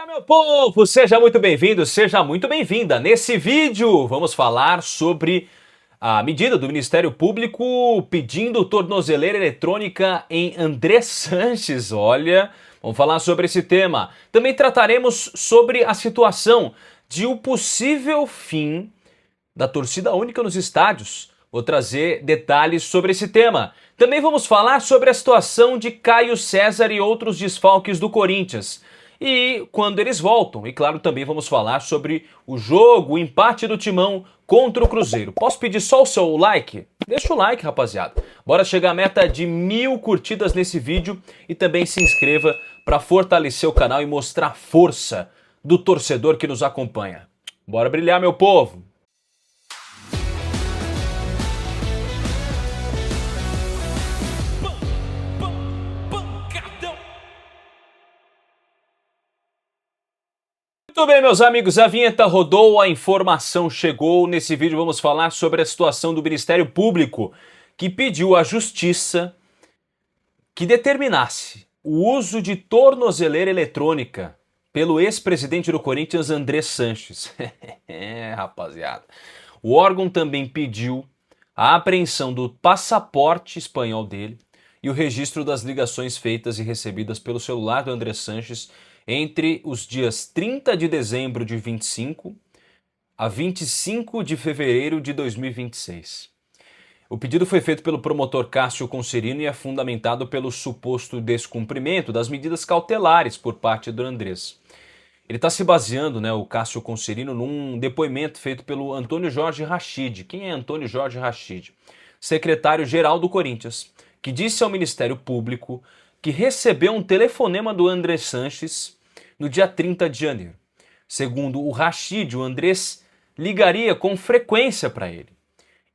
Brilha, meu povo! Seja muito bem-vindo, seja muito bem-vinda. Nesse vídeo vamos falar sobre a medida do Ministério Público pedindo tornozeleira eletrônica em André Sanches. Olha, vamos falar sobre esse tema. Também trataremos sobre a situação de um possível fim da torcida única nos estádios. Vou trazer detalhes sobre esse tema. Também vamos falar sobre a situação de Caio César e outros desfalques do Corinthians. E quando eles voltam. E claro, também vamos falar sobre o jogo, o empate do Timão contra o Cruzeiro. Posso pedir só o seu like? Deixa o like, rapaziada. Bora chegar à meta de 1000 curtidas nesse vídeo e também se inscreva para fortalecer o canal e mostrar a força do torcedor que nos acompanha. Bora brilhar, meu povo! Muito bem, meus amigos, a vinheta rodou, a informação chegou. Nesse vídeo vamos falar sobre a situação do Ministério Público, que pediu à Justiça que determinasse o uso de tornozeleira eletrônica pelo ex-presidente do Corinthians, André Sanches. Rapaziada. O órgão também pediu a apreensão do passaporte espanhol dele e o registro das ligações feitas e recebidas pelo celular do André Sanches entre os dias 30 de dezembro de 25 a 25 de fevereiro de 2026. O pedido foi feito pelo promotor Cássio Concerino e é fundamentado pelo suposto descumprimento das medidas cautelares por parte do Andrés. Ele está se baseando, o Cássio Concerino, num depoimento feito pelo Antônio Jorge Rachid. Quem é Antônio Jorge Rachid? Secretário-geral do Corinthians, que disse ao Ministério Público que recebeu um telefonema do André Sanches no dia 30 de janeiro. Segundo o Rachid, o Andrés ligaria com frequência para ele.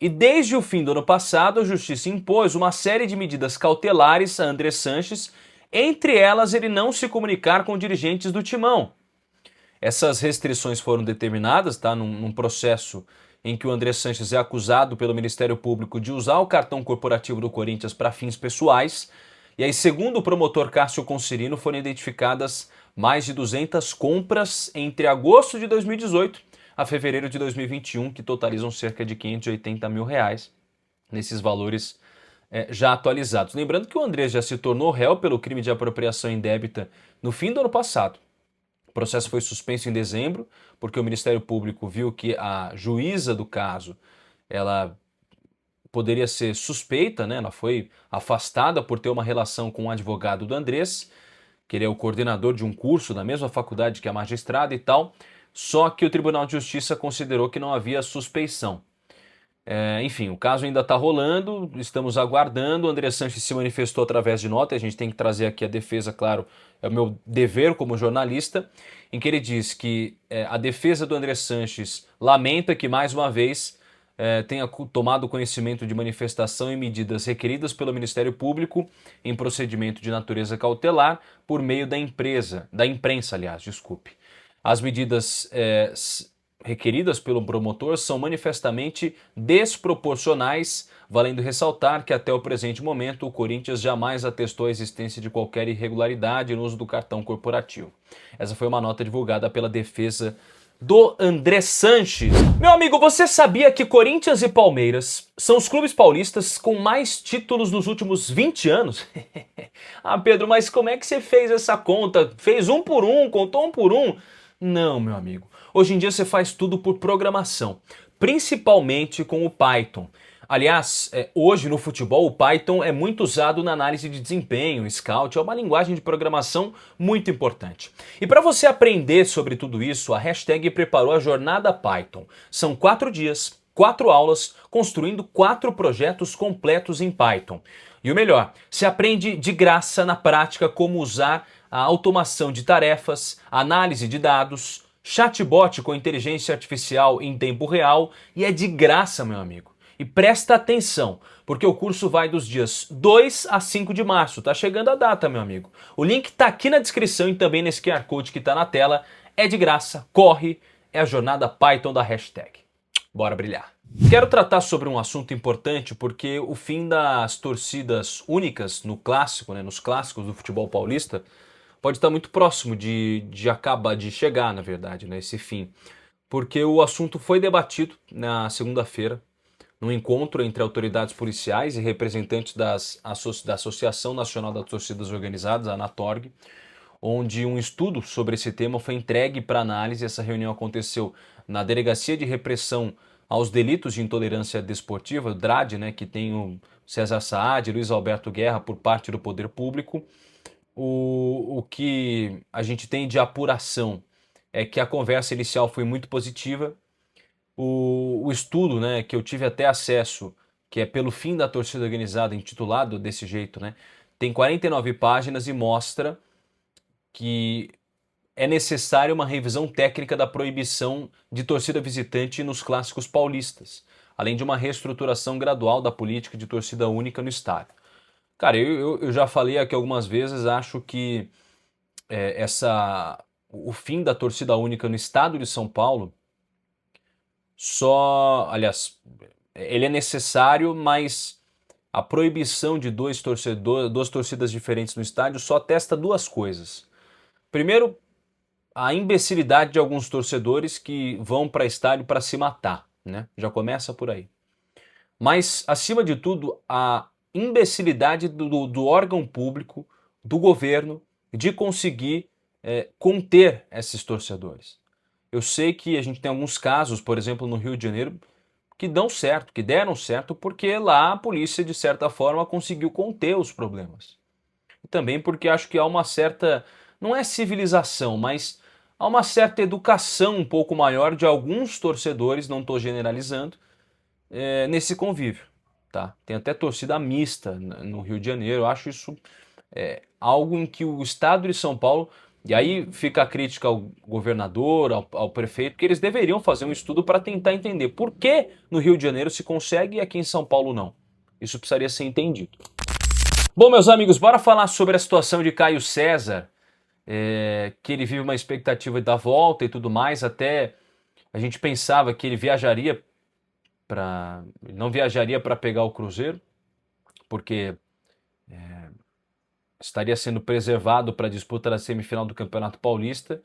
E desde o fim do ano passado, a Justiça impôs uma série de medidas cautelares a André Sanches, entre elas ele não se comunicar com dirigentes do Timão. Essas restrições foram determinadas num processo em que o André Sanches é acusado pelo Ministério Público de usar o cartão corporativo do Corinthians para fins pessoais. E aí, segundo o promotor Cássio Concerino, foram identificadas mais de 200 compras entre agosto de 2018 a fevereiro de 2021, que totalizam cerca de 580 mil reais, nesses valores já atualizados. Lembrando que o Andrés já se tornou réu pelo crime de apropriação indébita no fim do ano passado. O processo foi suspenso em dezembro, porque o Ministério Público viu que a juíza do caso, ela poderia ser suspeita, ela foi afastada por ter uma relação com um advogado do Andrés, que ele é o coordenador de um curso da mesma faculdade que a magistrada e tal, só que o Tribunal de Justiça considerou que não havia suspeição. Enfim, o caso ainda está rolando, estamos aguardando. O André Sanches se manifestou através de nota, a gente tem que trazer aqui a defesa, claro, é o meu dever como jornalista, em que ele diz que a defesa do André Sanches lamenta que, mais uma vez, tenha tomado conhecimento de manifestação e medidas requeridas pelo Ministério Público em procedimento de natureza cautelar por meio da imprensa, desculpe. As medidas requeridas pelo promotor são manifestamente desproporcionais, valendo ressaltar que até o presente momento o Corinthians jamais atestou a existência de qualquer irregularidade no uso do cartão corporativo. Essa foi uma nota divulgada pela defesa do André Sanches. Meu amigo, você sabia que Corinthians e Palmeiras são os clubes paulistas com mais títulos nos últimos 20 anos? Ah, Pedro, mas como é que você fez essa conta? Fez um por um, contou um por um? Não, meu amigo. Hoje em dia você faz tudo por programação, principalmente com o Python. Aliás, hoje no futebol o Python é muito usado na análise de desempenho, scout, é uma linguagem de programação muito importante. E para você aprender sobre tudo isso, a Hashtag preparou a Jornada Python. São 4 dias, 4 aulas, construindo 4 projetos completos em Python. E o melhor, você aprende de graça na prática como usar a automação de tarefas, análise de dados, chatbot com inteligência artificial em tempo real e é de graça, meu amigo. E presta atenção, porque o curso vai dos dias 2 a 5 de março. Tá chegando a data, meu amigo. O link tá aqui na descrição e também nesse QR Code que tá na tela. É de graça, corre, é a jornada Python da Hashtag. Bora brilhar. Quero tratar sobre um assunto importante porque o fim das torcidas únicas no clássico, nos clássicos do futebol paulista, pode estar muito próximo de acabar, de chegar, na verdade, né, esse fim. Porque o assunto foi debatido na segunda-feira, num encontro entre autoridades policiais e representantes da Associação Nacional das Torcidas Organizadas, a ANATORG, onde um estudo sobre esse tema foi entregue para análise. Essa reunião aconteceu na Delegacia de Repressão aos Delitos de Intolerância Desportiva, o DRAD, né, que tem o César Saad e Luiz Alberto Guerra por parte do Poder Público. O que a gente tem de apuração é que a conversa inicial foi muito positiva. O estudo, né, que eu tive até acesso, que é pelo fim da torcida organizada, intitulado desse jeito, né, tem 49 páginas e mostra que é necessária uma revisão técnica da proibição de torcida visitante nos clássicos paulistas, além de uma reestruturação gradual da política de torcida única no estádio. Cara, eu já falei aqui algumas vezes, acho que o fim da torcida única no estado de São Paulo aliás, ele é necessário, mas a proibição de duas torcidas diferentes no estádio só atesta duas coisas. Primeiro, a imbecilidade de alguns torcedores que vão para estádio para se matar, né? Já começa por aí. Mas, acima de tudo, a imbecilidade do órgão público, do governo, de conseguir conter esses torcedores. Eu sei que a gente tem alguns casos, por exemplo, no Rio de Janeiro, que dão certo, que deram certo, porque lá a polícia, de certa forma, conseguiu conter os problemas. E também porque acho que há uma certa, não é civilização, mas há uma certa educação um pouco maior de alguns torcedores, não estou generalizando, nesse convívio. Tá? Tem até torcida mista no Rio de Janeiro. Eu acho isso algo em que o estado de São Paulo, e aí fica a crítica ao governador, ao prefeito, que eles deveriam fazer um estudo para tentar entender por que no Rio de Janeiro se consegue e aqui em São Paulo não. Isso precisaria ser entendido. Bom, meus amigos, bora falar sobre a situação de Caio César, que ele vive uma expectativa da volta e tudo mais. Até a gente pensava que ele não viajaria para pegar o Cruzeiro, porque estaria sendo preservado para a disputa da semifinal do Campeonato Paulista,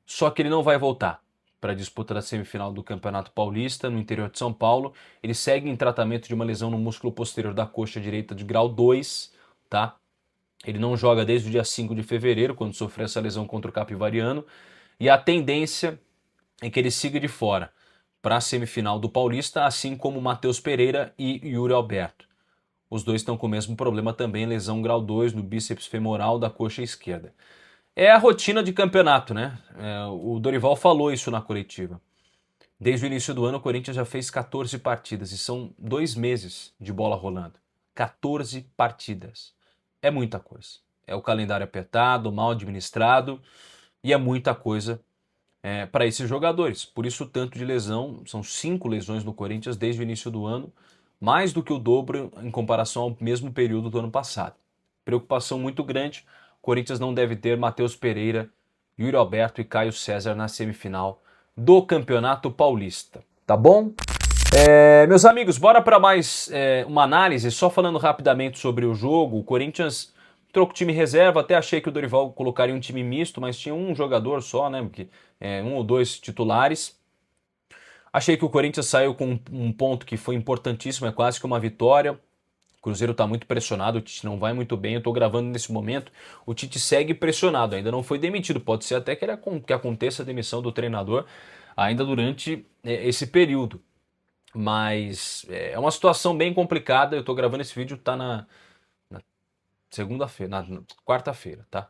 só que ele não vai voltar para a disputa da semifinal do Campeonato Paulista no interior de São Paulo. Ele segue em tratamento de uma lesão no músculo posterior da coxa direita de grau 2, tá? Ele não joga desde o dia 5 de fevereiro, quando sofreu essa lesão contra o Capivariano, e a tendência é que ele siga de fora para a semifinal do Paulista, assim como Matheus Pereira e Yuri Alberto. Os dois estão com o mesmo problema também, lesão grau 2 no bíceps femoral da coxa esquerda. É a rotina de campeonato, né? O Dorival falou isso na coletiva. Desde o início do ano, o Corinthians já fez 14 partidas e são 2 meses de bola rolando. 14 partidas. É muita coisa. É o calendário apertado, mal administrado e é muita coisa para esses jogadores. Por isso, tanto de lesão, são 5 lesões no Corinthians desde o início do ano, mais do que o dobro em comparação ao mesmo período do ano passado. Preocupação muito grande. O Corinthians não deve ter Matheus Pereira, Yuri Alberto e Caio César na semifinal do Campeonato Paulista. Tá bom? Meus amigos, bora para mais uma análise. Só falando rapidamente sobre o jogo. O Corinthians trocou time reserva. Até achei que o Dorival colocaria um time misto, mas tinha um jogador só, né? Porque, 1 ou 2 titulares. Achei que o Corinthians saiu com um ponto que foi importantíssimo, é quase que uma vitória. O Cruzeiro está muito pressionado, o Tite não vai muito bem. Eu estou gravando nesse momento, o Tite segue pressionado, ainda não foi demitido. Pode ser até que aconteça a demissão do treinador ainda durante esse período. Mas é uma situação bem complicada. Eu estou gravando esse vídeo, tá na segunda-feira, na quarta-feira, tá?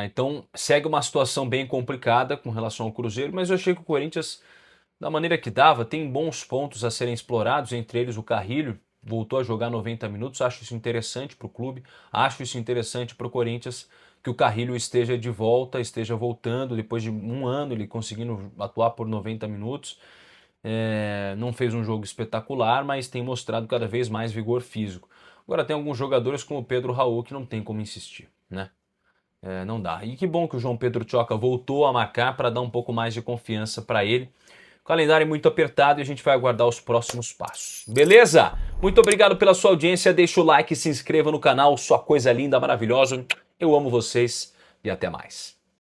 Então segue uma situação bem complicada com relação ao Cruzeiro, mas eu achei que o Corinthians, da maneira que dava, tem bons pontos a serem explorados, entre eles o Carrilho, voltou a jogar 90 minutos, acho isso interessante para o clube, acho isso interessante para o Corinthians, que o Carrilho esteja de volta, esteja voltando, depois de um ano ele conseguindo atuar por 90 minutos, não fez um jogo espetacular, mas tem mostrado cada vez mais vigor físico. Agora tem alguns jogadores como o Pedro Raul que não tem como insistir, né? Não dá. E que bom que o João Pedro Tchoca voltou a marcar para dar um pouco mais de confiança para ele. O calendário é muito apertado e a gente vai aguardar os próximos passos. Beleza? Muito obrigado pela sua audiência. Deixa o like, se inscreva no canal. Sua coisa linda, maravilhosa. Eu amo vocês. e até mais.